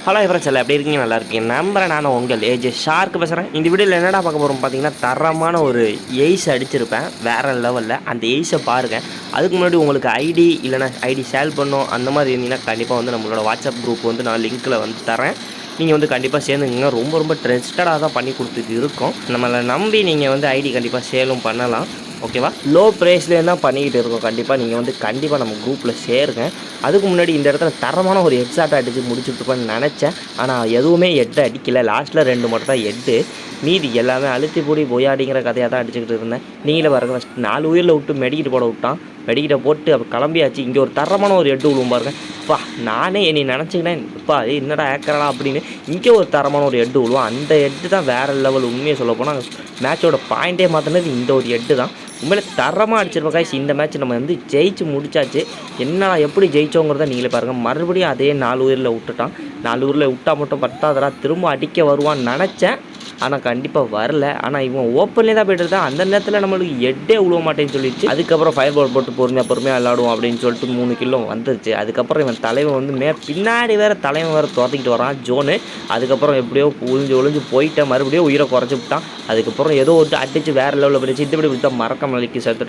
Hello friends எல்லாம் எப்படி இருக்கீங்க? நல்லா இருக்கீங்க நம்புறேன். நான் உங்கள் ஏஜே ஷார்க்கு பேசுகிறேன். இந்த வீடியோவில் என்னடா பார்க்க போகிறோம் பார்த்தீங்கன்னா, தரமான ஒரு எய்ஸ் அடிச்சிருப்பேன் வேறு லெவலில். அந்த எய்ஸை பாருங்கள். அதுக்கு முன்னாடி உங்களுக்கு ஐடி இல்லைனா ஐடி ஷேர் பண்ணோம் அந்த மாதிரி இருந்தீங்கன்னா கண்டிப்பாக வந்து நம்மளோட வாட்ஸ்அப் குரூப் வந்து நான் லிங்க்கில் வந்து தரேன். நீங்கள் வந்து கண்டிப்பாக சேர்ந்துங்க. ரொம்ப ட்ரஸ்டடாக தான் பண்ணி கொடுத்துட்டு இருக்கோம். நம்மளை நம்பி நீங்கள் வந்து ஐடி கண்டிப்பாக சேலும் பண்ணலாம். ஓகேவா? லோ ப்ரைஸ்லேயே தான் பண்ணிக்கிட்டு இருக்கோம். கண்டிப்பாக நீங்கள் நம்ம குரூப்பில் சேருங்க. அதுக்கு முன்னாடி இந்த இடத்துல தரமான ஒரு ஹெட்ஷாட் அடித்து முடிச்சுட்ருப்பேன்னு நினச்சேன். ஆனால் எதுவுமே ஹெட் அடிக்கலை. லாஸ்ட்டில் 2 மட்டும் தான் ஹெட்டு. மீதி எல்லாமே அழுத்தி பூடி பொய்யாடிங்கிற கதையாக தான் அடிச்சுக்கிட்டு இருந்தேன். நீங்களே பாருங்க, 4 உயிரில் விட்டு மெடிக்கிட்டு போட விட்டான். மெடிக்கிட்ட போட்டு அப்போ கிளம்பியாச்சு. இங்கே ஒரு தரமான ஒரு ஹெட்டு விழுவும் பாருங்க. அப்பா நானே என்னை நினச்சிக்கினேன், அப்பா என்னடா ஏக்கறா அப்படின்னு. இங்கே ஒரு தரமான ஒரு ஹெட்டு விழுவும். அந்த ஹெட்டு தான் வேறு லெவல். உண்மையை சொல்ல போனால் மேட்சோட பாயிண்டே மாற்றினது இந்த ஒரு ஹெட்டு தான். உண்மையிலே தரமாக அடிச்சிருப்போம் காய்ஸ். இந்த மேட்ச் நம்ம வந்து ஜெயிச்சு முடிச்சாச்சு. என்ன எப்படி ஜெயிச்சோங்கிறத நீங்களே பாருங்கள். மறுபடியும் அதே 4 உயிரில் விட்டுட்டான். 4 உயிரில் விட்டால் மட்டும் பத்தாதடா, திரும்ப அடிக்க வருவான்னு நினச்சேன். ஆனால் கண்டிப்பாக வரல. ஆனால் இவன் ஓப்பன்லேயே தான் போய்ட்டு இருந்தான். அந்த நேரத்தில் நம்மளுக்கு ஹெட்டே விழுவ மாட்டேன்னு சொல்லிடுச்சு. அதுக்கப்புறம் ஃபயர் பால் போட்டு பொறுமையாக விளாடுவோம் அப்படின்னு சொல்லிட்டு 3 கிலோ வந்துருச்சு. அதுக்கப்புறம் இவன் தலைவன் வந்து பின்னாடி தலைவன் வேறு துரத்திக்கிட்டு வரான் ஜோனு. அதுக்கப்புறம் எப்படியோ ஒளிஞ்சு போயிட்டேன். மறுபடியும் உயிரை குறைச்சி விட்டான். அதுக்கப்புறம் ஏதோ ஒரு அடிச்சு வேறு லெவலில் போயிடுச்சு. இப்படி விட்டால் மறக்க மலைக்கு சேர்த்துட்டு